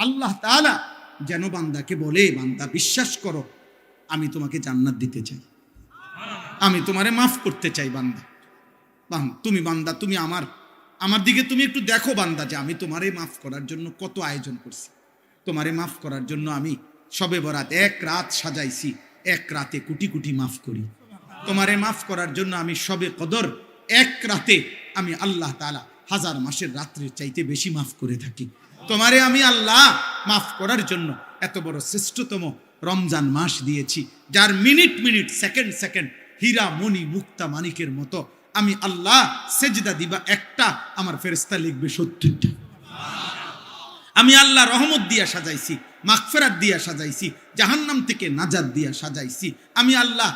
আল্লাহ তাআলা যেন বান্দাকে বলে, বান্দা বিশ্বাস করো, আমি তোমাকে জান্নাত দিতে চাই, আমি তোমারে মাফ করতে চাই। বান্দা তুমি বান্দা তুমি আমার দিকে তুমি একটু দেখো বান্দা, যে আমি তোমারে মাফ করার জন্য কত আয়োজন করছি। তোমারে মাফ করার জন্য আমি শবে বরাত এক রাত সাজাইছি, এক রাতে কোটি কোটি মাফ করি। তোমারে মাফ করার জন্য আমি শবে কদর এক রাতে আমি আল্লাহ তাআলা হাজার মাসের রাত্রির চাইতে বেশি মাফ করে থাকি। তোমারে আমি আল্লাহ মাফ করার জন্য এত বড় শ্রেষ্ঠতম রমজান মাস দিয়েছি, যার মিনিট মিনিট সেকেন্ড সেকেন্ড হীরা মণি মুক্তা মানিকের মতো আমি আল্লাহ সেজদা দিবা একটা, আমার ফেরেশতা লিখবে 70টা। আমি আল্লাহ রহমত দিয়া সাজাইছি, মাগফিরাত দিয়া সাজাইছি, জাহান্নাম থেকে নাজাত দিয়া সাজাইছি। আমি আল্লাহ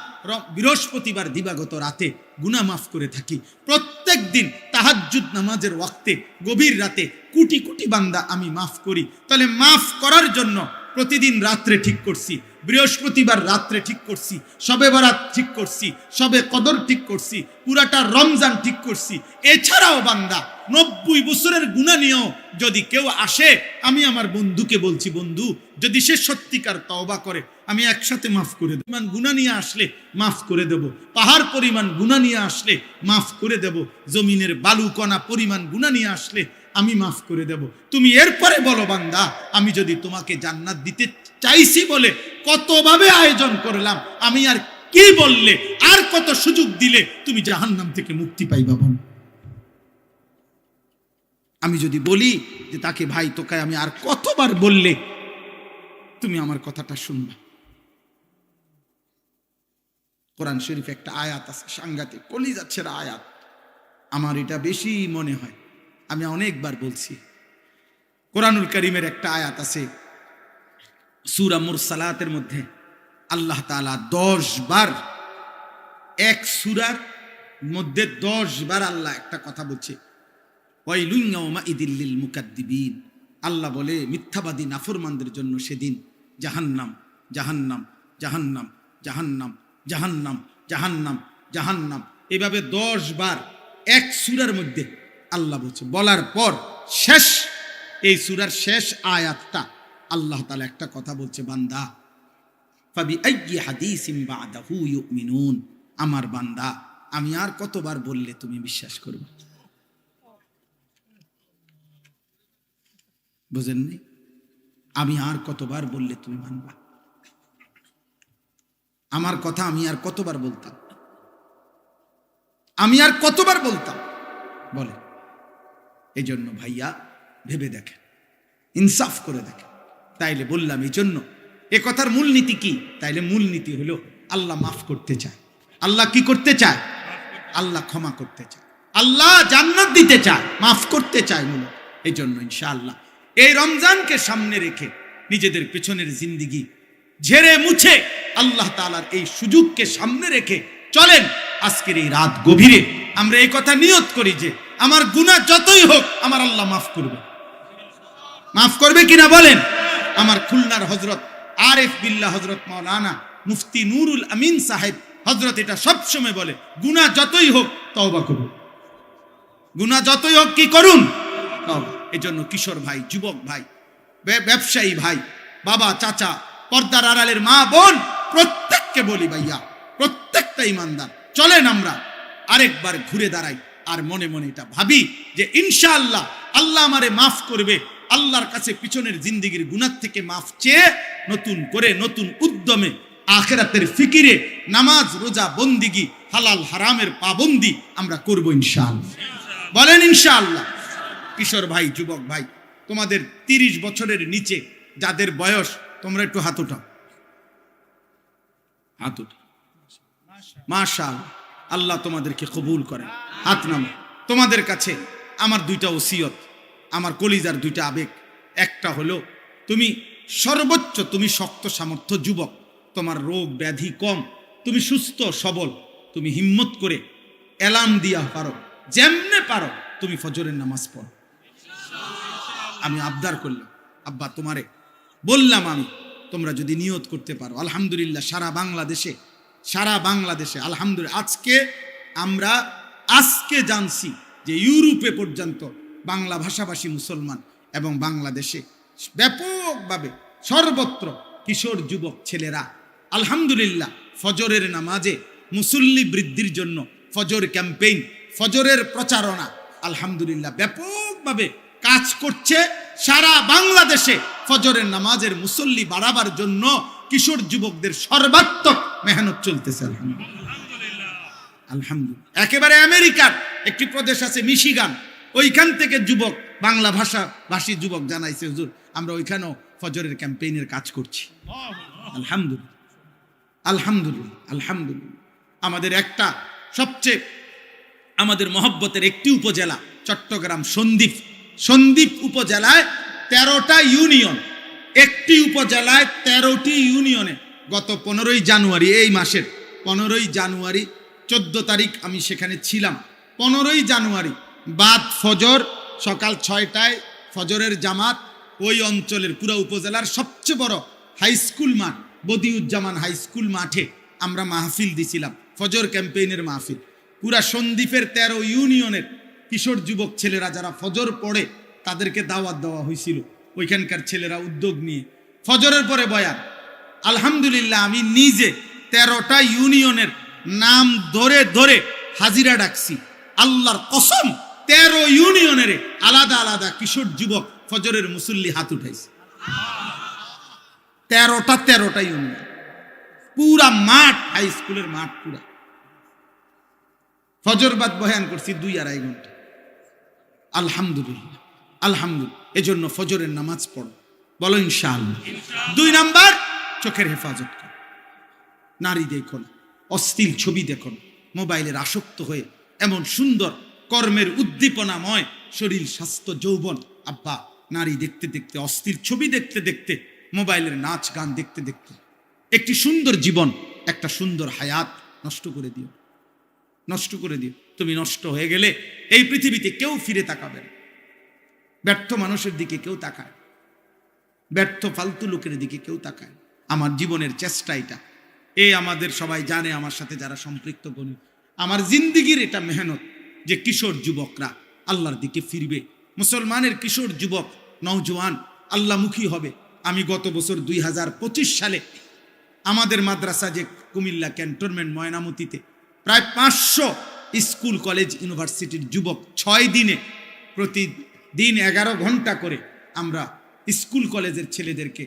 বৃহস্পতিবার দিবাগত রাতে গুনাহ মাফ করে থাকি। প্রত্যেক দিন তাহাজ্জুদ নামাজের ওয়াক্তে গভীর রাতে কোটি কোটি বান্দা আমি মাফ করি। তাহলে মাফ করার জন্য প্রতিদিন রাত্রে ঠিক করছি, বৃহস্পতিবার রাত্রে ঠিক করছি, শবে বরাত ঠিক করছি, শবে কদর ঠিক করছি, পুরাটা রমজান ঠিক করছি। এছাড়াও বান্দা 90 বছরের গুনাহ নিয়েও যদি কেউ আসে, আমি আমার বন্ধুকে বলছি, বন্ধু যদি সে সত্যিকার তওবা করে আমি একসাথে মাফ করে দেব। পরিমাণ গুনাহ নিয়ে আসলে মাফ করে দেব, পাহাড় পরিমাণ গুনাহ নিয়ে আসলে মাফ করে দেব, জমিনের বালুকণা পরিমাণ গুনাহ নিয়ে আসলে আমি মাফ করে দেব। তুমি এরপরে বলো, বান্দা আমি যদি তোমাকে জান্নাত দিতে চাইছি বলে কতভাবে আয়োজন করলাম, আমি আর কি বললে, আর কত সুযোগ দিলে তুমি জাহান্নাম থেকে মুক্তি পাইবা বল। আমি যদি বলি যে তাকে ভাই তোকে আমি আর কতবার বললে তুমি আমার কথাটা শুনবা। কোরআন শরীফে একটা আয়াত আছে, সাংঘাতিক কলিজা ছেঁড়া আয়াত, আমার এটা বেশি মনে হয়, আমি অনেকবার বলছি। কোরআনুল কারীমের একটা আয়াত আছে সূরা মুরসালাতের মধ্যে, আল্লাহ তাআলা 10 বার, এক সূরার মধ্যে 10 বার আল্লাহ একটা কথা বলছে, ওয়াইলুন ইয়াউমাইযিল লিল মুকাদ্দিবিন। আল্লাহ বলে মিথ্যাবাদী নাফরমানদের জন্য সেদিন জাহান্নাম জাহান্নাম জাহান্নাম জাহান্নাম জাহান্নাম জাহান্নাম জাহান্নাম, এভাবে 10 বার এক সূরার মধ্যে আল্লাহ বলছে। বলার পর শেষ, এই সূরার শেষ আয়াতটা আল্লাহ তাআলা একটা কথা বলছে, বান্দা ফাবিআইয়ি হাদিসিন বা'দাহু ইউমিনুন, আমার বান্দা আমি আর কতবার বললে তুমি বিশ্বাস করবে। বুঝেননি? আমি আর কতবার বললে তুমি মানবা, আমার কথা আমি আর কতবার বলতাম, আমি আর কতবার বলতাম বলে। এই জন্য ভাইয়া ভেবে দেখেন, ইনসাফ করে দেখেন। তাইলে বললাম এই জন্য এ কথার মূলনীতি কি? তাইলে মূলনীতি হলো আল্লাহ মাফ করতে চায়। আল্লাহ কি করতে চায়? আল্লাহ ক্ষমা করতে চায়, আল্লাহ জান্নাত দিতে চায়, মাফ করতে চায় মূলত। এই জন্য ইনশাআল্লাহ এই রমজানকে সামনে রেখে নিজেদের পেছনের জিন্দিগি ঝেড়ে মুছে আল্লাহ তাআলার এই সুযোগকে সামনে রেখে চলেন। আজকের এই রাত গভীরে আমরা এই কথা নিয়ত করি যে আমার গুনাহ যতই হোক আমার আল্লাহ মাফ করবে। মাফ করবে কিনা বলেন? আমার খুলনার হযরত আরিফ বিল্লাহ হযরত মাওলানা মুফতি নুরুল আমিন সাহেব হযরত এটা সবসময় বলে, গুনাহ যতই হোক তওবা করুন, গুনাহ যতই হোক কি করুন? তওবা। এই জন্য কিশোর ভাই, যুবক ভাই, ব্যবসায়ী ভাই, বাবা চাচা, পর্দার আড়ালের মা বোন, প্রত্যেককে বলি ভাইয়া, প্রত্যেকটা ইমানদার চলেন আমরা আরেকবার ঘুরে দাঁড়াই আর মনে মনে এটা ভাবি যে ইনশাআল্লাহ আল্লাহ আমারে মাফ করবে। আল্লাহর কাছে পিছনের জিন্দেগির গুনাহ থেকে মাফ চেয়ে নতুন করে নতুন উদ্যমে আখিরাতের ফিকিরে নামাজ রোজা বন্দিগি হালাল হারামের পাবন্দি আমরা করব ইনশাআল্লাহ। বলেন ইনশাআল্লাহ। কিশোর ভাই, যুবক ভাই, তোমাদের 30 বছরের নিচে যাদের বয়স, তোমরা একটু হাত উঠাও, হাত উঠাও। মাশাআল্লাহ, আল্লাহ তোমাদেরকে কবুল করেন। হাত নামো। তোমাদের কাছে আমার 2টা ওসিয়ত, আমার কলিজার 2টা আবেগ। একটা হলো তুমি সর্বোচ্চ, তুমি শক্ত সামর্থ্য যুবক, তোমার রোগ ব্যাধি কম, তুমি সুস্থ সবল, তুমি হিম্মত করে এলার্ম দিয়া পারো, যেমনে পারো তুমি ফজরের নামাজ পড়ো। আমি আবদার করলাম, আব্বা তোমারে বললাম আমি, তোমরা যদি নিয়ত করতে পারো, আলহামদুলিল্লাহ সারা বাংলাদেশে আলহামদুলিল্লাহ আমরা আজকে জানছি যে ইউরোপে পর্যন্ত বাংলা ভাষাভাষী মুসলমান এবং বাংলাদেশে ব্যাপকভাবে সর্বত্র কিশোর যুবক ছেলেরা আলহামদুলিল্লাহ ফজরের নামাজে মুসল্লি বৃদ্ধির জন্য ফজর ক্যাম্পেইন, ফজরের প্রচারণা আলহামদুলিল্লাহ ব্যাপকভাবে কাজ করছে। সারা বাংলাদেশে ফজরের নামাজের মুসল্লি বাড়াবার জন্য কিশোর যুবকদের সর্বাত্মক মেহনত চলতেছে আলহামদুলিল্লাহ। আলহামদুলিল্লাহ। একেবারে আমেরিকার একটি প্রদেশ আছে মিশিগান, ওইখান থেকে যুবক, বাংলা ভাষী যুবক জানাইছে, হুজুর আমরা ওইখানেও ফজরের ক্যাম্পেইনের কাজ করছি। আলহামদুলিল্লাহ, আলহামদুলিল্লাহ, আলহামদুলিল্লাহ। আমাদের একটা সবচেয়ে আমাদের মহব্বতের একটি উপজেলা চট্টগ্রাম সন্দ্বীপ উপজেলায় 13টা ইউনিয়ন, একটি উপজেলায় 13টি ইউনিয়নে গত 15ই জানুয়ারি, এই মাসের 15ই জানুয়ারি 14 তারিখ আমি সেখানে ছিলাম। 15ই জানুয়ারি বাদ ফজর সকাল 6টায় ফজরের জামাত ওই অঞ্চলের পুরো উপজেলার সবচেয়ে বড় হাই স্কুল মাঠ বদিউজ্জামান হাই স্কুল মাঠে আমরা মাহফিল দিছিলাম, ফজর ক্যাম্পেইনের মাহফিল। পুরা সন্দ্বীপের 13 ইউনিয়নের কিশোর যুবক ছেলেরা যারা ফজর পড়ে তাদেরকে দাওয়াত দেওয়া হয়েছিল। ওইখানকার ছেলেরা উদ্যোগ নিয়ে ফজরের পরে বয়ান। আলহামদুলিল্লাহ আমি নিজে 13টা ইউনিয়নের নাম ধরে ধরে হাজিরা ডাকছি। আল্লাহর কসম 13 ইউনিয়নের আলাদা আলাদা কিশোর যুবক ফজরের মুসল্লি হাত উঠাইছে। 13টা ইউনিয়ন, পুরা মাঠ, হাই স্কুলের মাঠ পুরা। ফজর বাদ বয়ান করছি 2-2.5 ঘন্টা। আলহামদুলিল্লাহ, আলহামদুলিল্লাহ। এজন্য ফজরের নামাজ পড়ো, বলো ইনশাআল্লাহ। 2 নাম্বার, চোখের হেফাজত করো। নারী দেখো না, অশ্লীল ছবি দেখো না, মোবাইলের আসক্ত হয়ে এমন সুন্দর কর্মের উদ্দীপনাময় শরীর, স্বাস্থ্য, যৌবন, আব্বা নারী দেখতে দেখতে, অশ্লীল ছবি দেখতে দেখতে, মোবাইলের নাচ গান দেখতে দেখতে একটি সুন্দর জীবন, একটা সুন্দর হায়াত নষ্ট করে দিও, নষ্ট করে দিও। তুমি নষ্ট হয়ে গেলে এই পৃথিবীতে কেউ ফিরে তাকাবে না। ব্যর্থ মানুষের দিকে কেউ তাকায়, ব্যর্থ ফালতু লোকের দিকে কেউ তাকায়। আমার জীবনের চেষ্টা এটা, আমাদের সবাই জানে, আমার সাথে যারা সম্পৃক্ত বনি, আমার জিন্দিগির এটা মেহনত যে কিশোর যুবকরা আল্লাহর দিকে ফিরবে। মুসলমানের কিশোর যুবক নওজোয়ান আল্লাহমুখী হবে। আমি গত বছর 2025 সালে আমাদের মাদ্রাসা যে কুমিল্লা ক্যান্টনমেন্ট ময়নামতিতে প্রায় 500 স্কুল কলেজ ইউনিভার্সিটির যুবক 6 দিনে প্রতিদিন 11 ঘন্টা করে আমরা স্কুল কলেজের ছেলেদেরকে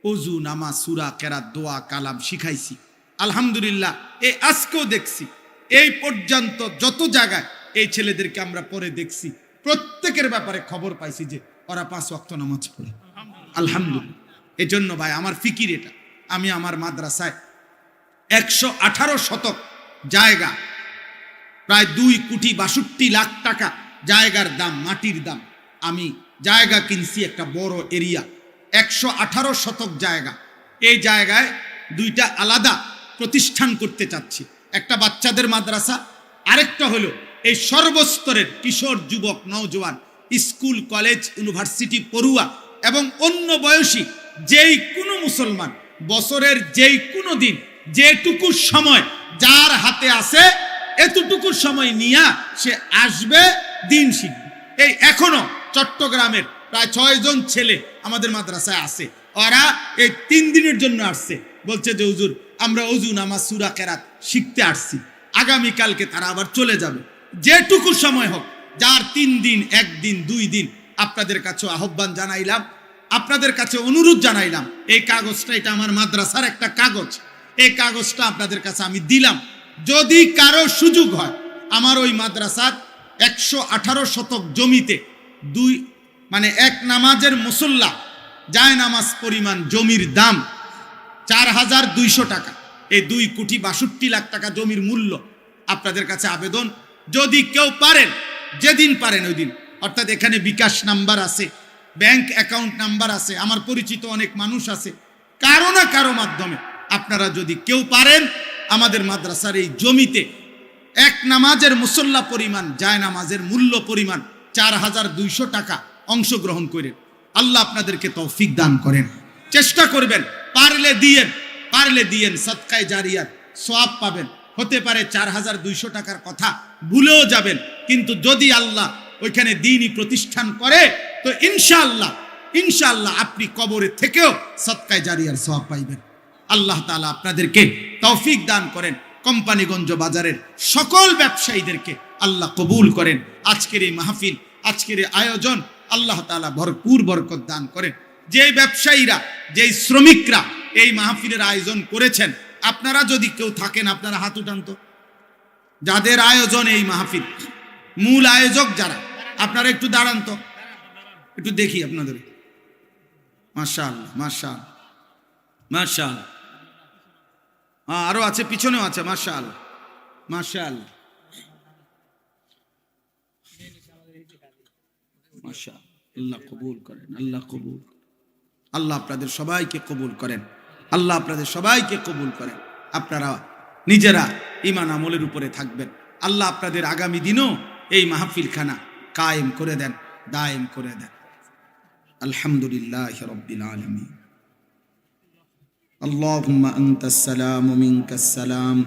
ওযু, নামাজ, সূরা, কেরাত, দোয়া, কালাম শিখাইছি। আলহামদুলিল্লাহ, আজকেও দেখছি, এই পর্যন্ত যত জায়গায় এই ছেলেদেরকে আমরা পরে দেখছি, প্রত্যেকের ব্যাপারে খবর পাইছি যে ওরা 5 ওয়াক্ত নামাজ পড়ে। আলহামদুলিল্লাহ। এজন্য ভাই আমার ফিকির এটা, আমি আমার মাদ্রাসায় 118 শতক জায়গা, প্রায় 2,62,00,000 টাকা জায়গার দাম, মাটির দাম, আমি জায়গা কিনছি একটা বড় এরিয়া, 118 শতক জায়গা। এই জায়গায় 2টা আলাদা প্রতিষ্ঠান করতে চাচ্ছি, একটা বাচ্চাদের মাদ্রাসা, আরেকটা হলো এই সর্বস্তরের কিশোর যুবক নওজোয়ান স্কুল কলেজ ইউনিভার্সিটি পড়ুয়া এবং অন্য বয়সী যেই কোনো মুসলমান বছরের যেই কোনো দিন যেটুকু সময় যার হাতে আছে এতটুকু সময় নিয়ে সে আসবে, দিন শিখবে। এই এখনো চট্টগ্রামের প্রায় 6 জন ছেলে আমাদের মাদ্রাসায় আছে, ওরা এই 3 দিনের জন্য আসছে, বলছে যে হুজুর আমরা ওযু, নামাজ, সূরা, কেরাত শিখতে আসছি, আগামীকালকে তারা আবার চলে যাবে। যেটুকু সময় হোক, যার 3 দিন, 1 দিন, 2 দিন, আপনাদের কাছে আহ্বান জানাইলাম, আপনাদের কাছে অনুরোধ জানাইলাম, এই কাগজটা, এটা আমার মাদ্রাসার একটা কাগজ, এই কাগজটা আপনাদের কাছে আমি দিলাম। যদি কারো সুযোগ হয়, আমার ওই মাদ্রাসার 118 শতক জমিতে এক নামাজের মুসল্লা যায় নামাজ পরিমাণ জমির দাম 4,200 টাকা। এই 2,62,00,000 টাকা জমির মূল্য। আপনাদের কাছে আবেদন, যদি কেউ পারেন, যেদিন পারেন ওই দিন, অর্থাৎ এখানে বিকাশ নাম্বার আছে, ব্যাংক অ্যাকাউন্ট নাম্বার আছে, আমার পরিচিত অনেক মানুষ আছে, কারো না কারো মাধ্যমে আপনারা যদি কেউ পারেন আমাদের মাদ্রাসার এই জমিতে এক নামাজের মুসল্লা পরিমাণ যায় নামাজের মূল্য পরিমাণ 4,200 টাকা অংশগ্রহণ করেন। আল্লাহ আপনাদেরকে তৌফিক দান করেন। চেষ্টা করবেন, পারলে দিয়েন, সদকায়ে জারিয়াত সওয়াব পাবেন। হতে পারে 4,200 টাকার কথা ভুলেও যাবেন, কিন্তু যদি আল্লাহ ওইখানে দ্বীনি প্রতিষ্ঠান করে তো ইনশাআল্লাহ ইনশাআল্লাহ আপনি কবরে থেকেও সদকায়ে জারিয়ার সওয়াব পাইবেন। আল্লাহ তাআলা আপনাদেরকে তৌফিক দান করেন। কোম্পানিগঞ্জ বাজারের সকল ব্যবসায়ীদেরকে আল্লাহ কবুল করেন। আজকের এই মাহফিল, আজকের এই আয়োজন আল্লাহ তাআলা ভরপুর বরকত দান করেন। যে ব্যবসায়ীরা, যেই শ্রমিকরা এই মাহফিলের আয়োজন করেছেন, আপনারা যদি কেউ থাকেন আপনারা হাত উঠান তো। যাদের আয়োজন এই মাহফিল, মূল আয়োজক যারা, আপনারা একটু দাঁড়ান তো, একটু দেখি আপনাদের। মাশাআল্লাহ, মাশাআল্লাহ, মাশাআল্লাহ। আরো আছে, পিছনেও আছে। মাশাআল্লাহ, মাশাআল্লাহ, মাশাআল্লাহ। আল্লাহ কবুল করেন, আল্লাহ কবুল, আল্লাহ আপনাদের সবাইকে কবুল করেন, আল্লাহ আপনাদের সবাইকে কবুল করেন। আপনারা নিজেরা ঈমান আমলের উপরে থাকবেন। আল্লাহ আপনাদের আগামী দিনও এই মাহফিলখানা কায়েম করে দেন, দায়েম করে দেন। আলহামদুলিল্লাহি রাব্বিল আলামিন। আল্লাহুম্মা আনতাস সালাম ওয়া মিনকাস সালাম,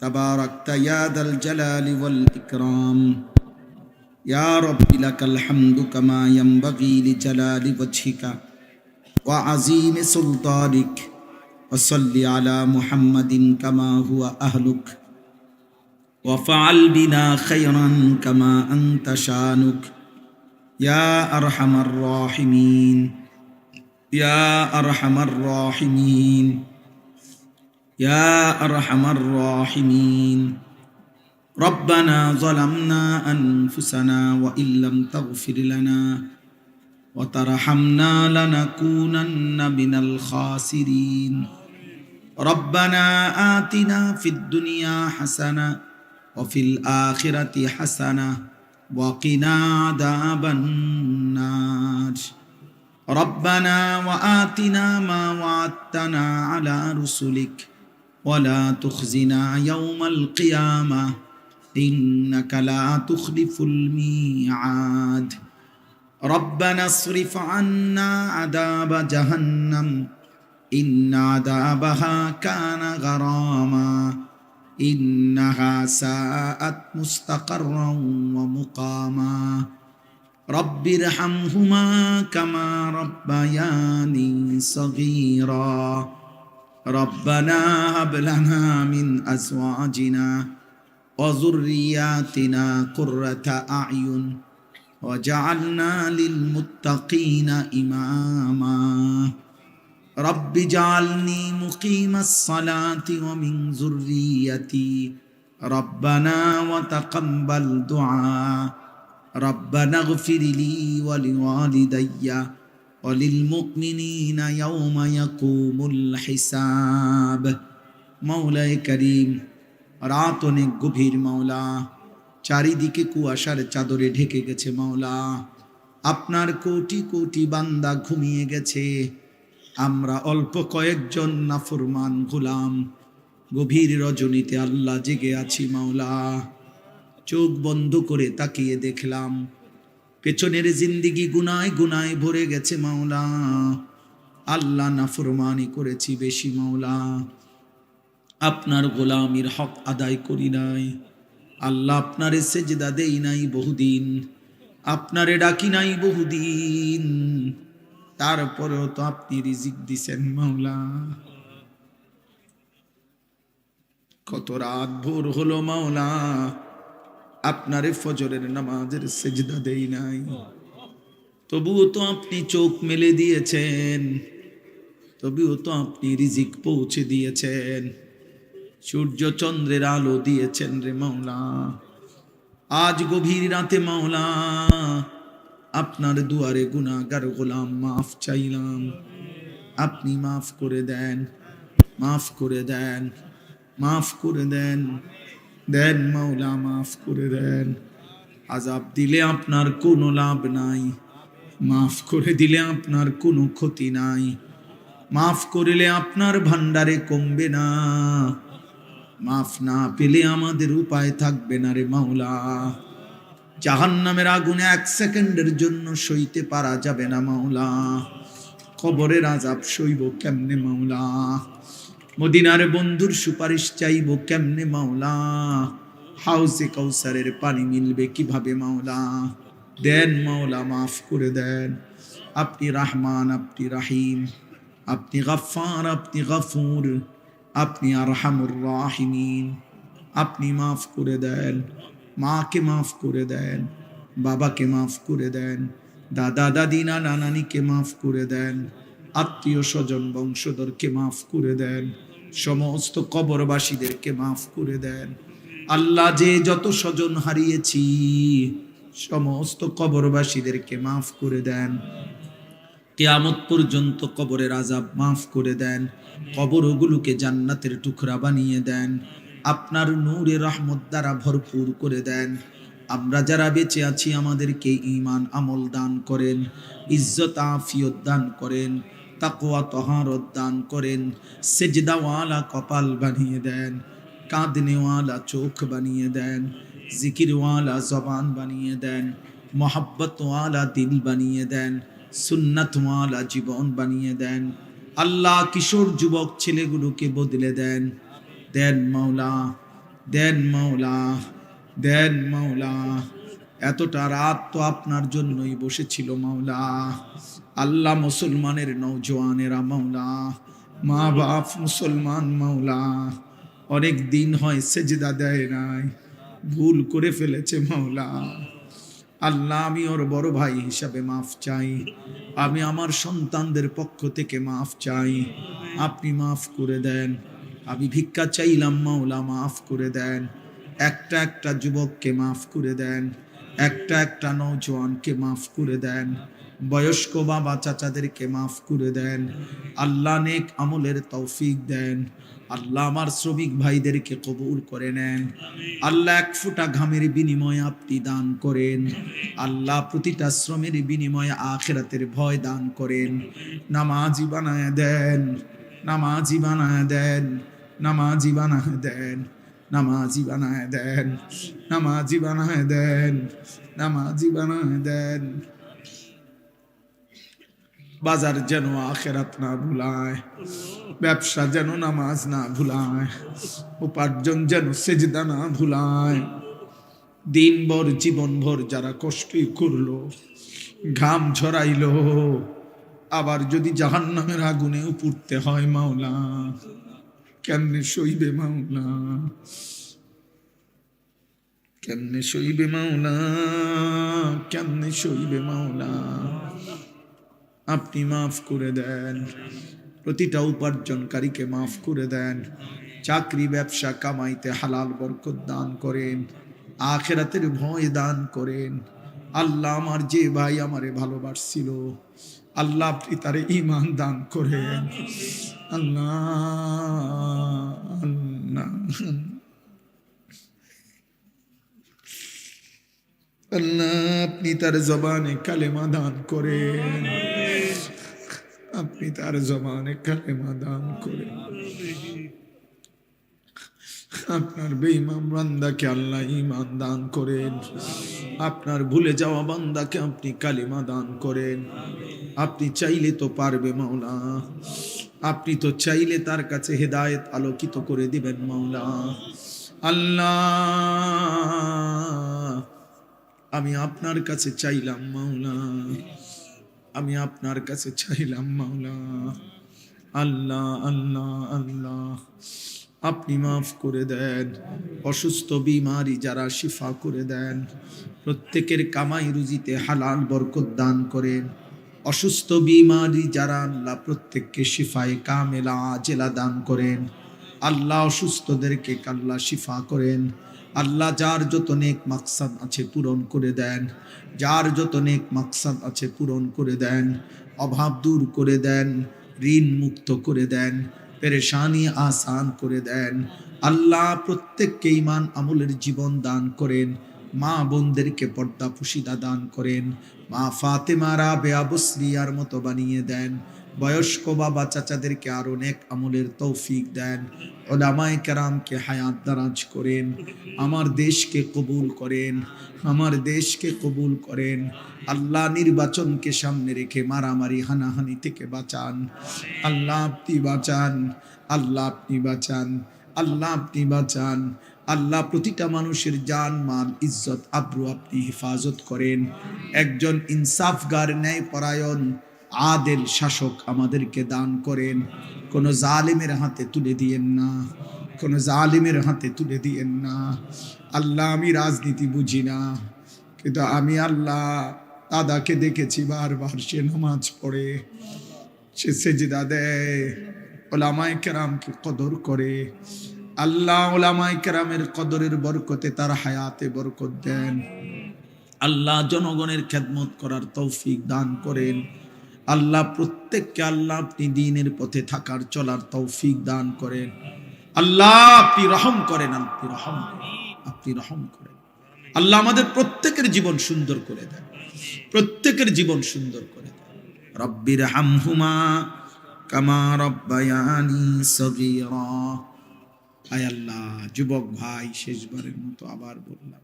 তাবারাকতা ইয়া দাল জালালি ওয়াল ইকরাম। ইয়া রাব্বি লাকাল হামদু কামা ইয়ানবাগি লিজালালি ওয়াজহিকা ওয়া আযীমি সুলতানিক। ওয়া সাল্লি আলা মুহাম্মাদিন কামা হুয়া আহলুক ওয়া ফাআল বিনা খায়রান কামা আনতা শানুক। ইয়া আরহামার রাহিমিন, ইয়া আরহামার রাহিমিন, ইয়া আরহামার রাহিমিন। রব্বানা যালামনা আনফুসানা ওয়া ইল্লাম তাগফির লানা ওয়া তারহামনা লানাকুনান্না মিনাল খাসিরিন। রব্বানা আতিনা ফিদ দুনিয়া হাসানা ওয়া ফিল আখিরাতি হাসানা ওয়া কিনা আযাবান নার। রব্বানা ওয়া আতিনা মা ওয়া'আদতানা আলা রুসুলিক ওয়া লা তুখজিনা ইয়াওমাল কিয়ামাহ ইন্নাকা লা তুখলিফুল মিআদ। রব্বানা ইসরিফ আন্না আযাবা জাহান্নাম ইন্না আযাবাহা কানা গারামা ইন্নাহা সাআত মুস্তাকাররান ওয়া মুকামা। রব্বিরহামহুমা কামা রাব্বায়ানি সগীরা। রব্বানা হাব লানা মিন আজওয়াজিনা ওয়া যুররিয়াতিনা কুররাতা আ'য়ুন ওয়াজআলনা লিল মুত্তাকিনা ইমামা। রব্বি জাআলনি মুকিমাস সালাতি ওয়া মিন যুররিয়াতি। রব্বানা ওয়া তাকাব্বাল দুআ। রব্বানা ইগফির লি ওয়া লিওয়ালিদাইয়া ওয়া লিল মুমিনিনা ইয়াওমা ইয়াকুমুল হিসাব। মাওলায়ে কারীম, রাত অনেক গভীর মাওলা, চারিদিকে কুয়াশার চাদরে ঢেকে গেছে মাওলা। আপনার কোটি কোটি বান্দা ঘুমিয়ে গেছে, আমরা অল্প কয়েকজন নাফরমান গোলাম গভীর রজনীতে আল্লাহ জেগে আছি মাওলা। চোখ বন্ধ করে তাকিয়ে দেখলাম পেছনের জিন্দিগি গুনায় গুনায় ভরে গেছে মাওলা। আল্লাহ নাফরমানি করেছি বেশি মাওলা, আপনার গোলামির হক আদায় করি নাই আল্লাহ। আপনারে সেজদা দেই নাই বহুদিন, আপনারে ডাকি নাই বহুদিন, তারপরেও তো আপনি রিজিক দিছেন মাওলা। কত রাত ভোর হলো মাওলা, আপনারে ফজরের নামাজের সেজদা দেই নাই, তবুও তো আপনি চোখ মেলে দিয়েছেন, তবুও তো আপনি রিজিক পৌঁছে দিয়েছেন, সূর্য চন্দ্রের আলো দিয়েছেন রে মাওলা। আজ গভীর রাতে মাওলা আপনার দুয়ারে গুনাহগার গোলাম মাফ চাইলাম, আপনি মাফ করে দেন, মাফ করে দেন, মাফ করে দেন, দেন মাওলা মাফ করে দেন। আযাব দিলে আপনার কোনো লাভ নাই, মাফ করে দিলে আপনার কোনো ক্ষতি নাই, মাফ করিলে আপনার ভান্ডারে কমবে না, মাফ না পেলে আমাদের উপায় থাকবে না রে মাওলা। জাহান্নামের আগুনে 1 সেকেন্ডের জন্য সইতে পারা যাবে না মাওলা, কবরের আযাব সইব কেমনে মাওলা, মদিনার বন্ধুর সুপারিশ চাইব কেমনে মাওলা, হাউজে কাউসারের পানি মিলবে কিভাবে মাওলা। দেন মাওলা মাফ করে দেন, আপনি রহমান, আপনি রাহিম, আপনি গফফার, আপনি গফুর, আপনি আরহামুর রাহিমিন। আপনি মাফ করে দেন, মাকে মাফ করে দেন, বাবাকে মাফ করে দেন, দাদা দাদি নানা নানিকে মাফ করে দেন, আত্মীয় স্বজন বংশধরকে মাফ করে দেন, সমস্ত কবরবাসীদেরকে মাফ করে দেন। আল্লাহ, যে যত স্বজন হারিয়েছি সমস্ত কবরবাসীদেরকে মাফ করে দেন। কিয়ামত পর্যন্ত কবরের আযাব মাফ করে দেন, কবরগুলোকে জান্নাতের টুকরা বানিয়ে দেন, আপনার নূরে রহমত দ্বারা ভরপুর করে দেন। আমরা যারা বেঁচে আছি আমাদেরকে ঈমান আমল দান করেন, ইজ্জত আফিয়ত দান করেন, তাকওয়া তহারত দান করেন, সেজদাওয়ালা কপাল বানিয়ে দেন, কাঁদনেওয়ালা চোখ বানিয়ে দেন, জিকিরওয়ালা জবান বানিয়ে দেন, মোহাব্বতওয়ালা দিল বানিয়ে দেন, সুন্নাতওয়ালা জীবন বানিয়ে দেন। আল্লাহ, কিশোর যুবক ছেলেগুলোকে বদলে দেন, দেন মাওলা, দেন মাওলা, দেন মাওলা। এতটা রাত তো আপনার জন্যই বসেছিল মাওলা। আল্লাহ, মুসলমানের নওজওয়ানেরা মাওলা, মা বাপ মুসলমান মাওলা, অনেক দিন হয় সেজদা দেয় নাই, ভুল করে ফেলেছে মাওলা। আল্লাহ, আমি ওর বড় ভাই হিসাবে মাফ চাই, আমি আমার সন্তানদের পক্ষ থেকে মাফ চাই, আপনি মাফ করে দেন। আমি ভিক্ষা চাইলাম মাওলা, মাফ করে দেন। একটা একটা যুবককে মাফ করে দেন, একটা একটা নওজওয়ানকে মাফ করে দেন, বয়স্ক বাবা চাচাদেরকে মাফ করে দেন। আল্লাহ, নেক আমলের তৌফিক দেন। আল্লাহ, আমার শ্রমিক ভাইদেরকে কবুল করে নেন। আল্লাহ, এক ফোঁটা ঘামের বিনিময়ে আপনি দান করেন। আল্লাহ, প্রতিটা শ্রমের বিনিময়ে আখিরাতের ভয় দান করেন। নামাজি বানায় দেন, নামাজি বানায় দেন, নামাজি বানায় দেন, নামাজি বানায় দেন, নামাজি বানায় দেন, নামাজি বানায় দেন। বাজার যেন আখেরাত না ভুলায়, ব্যবসা যেন নামাজ না ভুলায়, উপার্জন যেন সেজদা না ভুলায়। দিনভর জীবনভর যারা কষ্টই করলো, ঘাম ঝরাইলো, আবার যদি জাহান্নামের আগুনে পুড়তে হয় মাওলা, কেমনে সইবে মাওলা, কেমনে সইবে মাওলা, কেমনে সইবে মাওলা। আপনি মাফ করে দেন, প্রতিটা উপার্জনকারীকে মাফ করে দেন, চাকরি ব্যবসা কামাইতে হালাল বরকত দান করেন, আখিরাতের ভয় দান করেন। আল্লাহ, আমার যে ভাই আমারে ভালোবাসছিল, আল্লাহ আপনি তারে ঈমান দান করেন। আল্লাহ, আল্লাহ, আল্লাহ, আপনি তার জবানে কালেমা দান করেন, আপনি তার জবানে কালেমা দান করেন। আপনার বেঈমান বান্দাকে আল্লাহ ঈমান দান করেন, আপনার ভুলে যাওয়া বান্দাকে আপনি কালিমা দান করেন। আপনি চাইলে তো পারবে মাওলা, আপনি তো চাইলে তার কাছে হেদায়েত আলোকিত করে দিবেন মাওলা। আল্লাহ, আমি আপনার কাছে চাইলাম মাওলা, আমি আপনার কাছে চাইলাম মাওলা। আল্লাহ, আল্লাহ, আল্লাহ, আপনি মাফ করে দেন। অসুস্থ বিমারি যারা শিফা করে দেন, প্রত্যেকের কামাই রুজিতে হালাল বরকত দান করেন। অসুস্থ বিমারি যারা আল্লাহ প্রত্যেককে শিফায়ে কামেলা আজেলা দান করেন। আল্লাহ, অসুস্থদেরকে আল্লাহ শিফা করেন। আল্লাহ, যার যত নেক মাকসাদ আছে পূরণ করে দেন, যার যত নেক মাকসাদ আছে পূরণ করে দেন, অভাব দূর করে দেন, ঋণ মুক্ত করে দেন, পেরেশানি আসান করে দেন। আল্লাহ, প্রত্যেককে ঈমান আমলের জীবন দান করেন। মা বোনদেরকে পর্দা পুশিদা দান করেন। মা ফাতেমা রাবেয়া বসরিয়ার মতো বানিয়ে দেন। বয়স্ক বাবা চাচাদেরকে আরো নেক আমলের তৌফিক দেন। উলামায়ে কেরামকে হায়াত দারাজ করেন। আমার দেশকে কবুল করেন, আমার দেশকে কবুল করেন। আল্লাহ, নির্বাচনকে সামনে রেখে মারামারি হানাহানি থেকে বাঁচান। আল্লাহ, আপনি বাঁচান, আল্লাহ আপনি বাঁচান, আল্লাহ আপনি বাঁচান। আল্লাহ, প্রতিটা মানুষের জান মাল ইজ্জত আবরু আপনি হেফাজত করেন। একজন ইনসাফগার ন্যায় পরায়ণ আদেল শাসক আমাদেরকে দান করেন, কোন জালিমের হাতে তুলে দিয়েন না, কোন জালিমের হাতে তুলে দিয়েন না। আল্লাহ আমি রাজনীতি বুঝি না, কিন্তু আমি আল্লাহ দাদাকে দেখেছি বারবার সে নামাজ পড়ে, সে সেজদা দেয়, ওলামায়ে কেরামকে কদর করে। আল্লাহ ওলামায়ে কেরামের কদরের বরকতে তার হায়াতে বরকত দেন। আল্লাহ জনগণের খেদমত করার তৌফিক দান করেন। আল্লাহ প্রত্যেককে আল্লাহ আপনি দ্বীনের পথে থাকার চলার তৌফিক দান করেন। আল্লাহ আপনি রহম করেন, আপনি রহম করেন, আপনি রহম করেন। আল্লাহ আমাদের প্রত্যেকের জীবন সুন্দর করে দেন, প্রত্যেকের জীবন সুন্দর করে দেন। রব্বির হামহুমা কামা রব্বায়ানি সগীরা। আয় আল্লাহ, যুবক ভাই শেষবারের মতো আবার বললাম,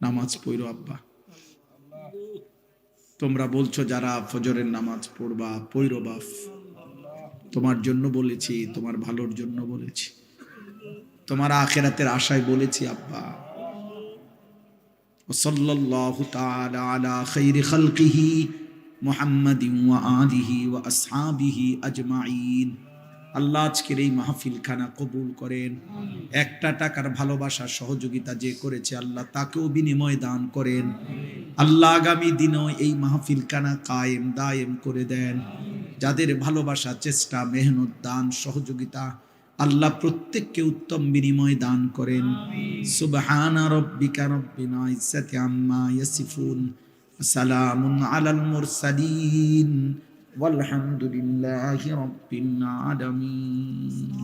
নামাজ পড়ো আব্বা। তোমরা বলছো যারা ফজরের নামাজ পড়বা, পড়ো বাপ, তোমার জন্য বলেছি, তোমার ভালোর জন্য বলেছি, তোমার আখিরাতের আশায় বলেছি আব্বা। সাল্লাল্লাহু তাআলা আলা খাইরি খালকিহি মুহাম্মাদিন ওয়া আলিহি ওয়া আসহাবিহি আজমাইন। আল্লাহ আজকের এই মাহফিল খানা কবুল করেন। একটা টাকার ভালোবাসা সহযোগিতা যে করেছে আল্লাহ তাকেও বিনিময় দান করেন। আল্লাহ আগামী দিনও এই মাহফিল খানা কায়েম দায়েম করে দেন। যাদের ভালোবাসা, চেষ্টা, মেহনত, দান, সহযোগিতা আল্লাহ প্রত্যেককে উত্তম বিনিময় দান করেন। সুবহানা রাব্বিকা রাব্বিল ইজ্জাতি আম্মা ইয়াসিফুন, সালামুন আলাল মুরসালিন, والحمد لله رب العالمين.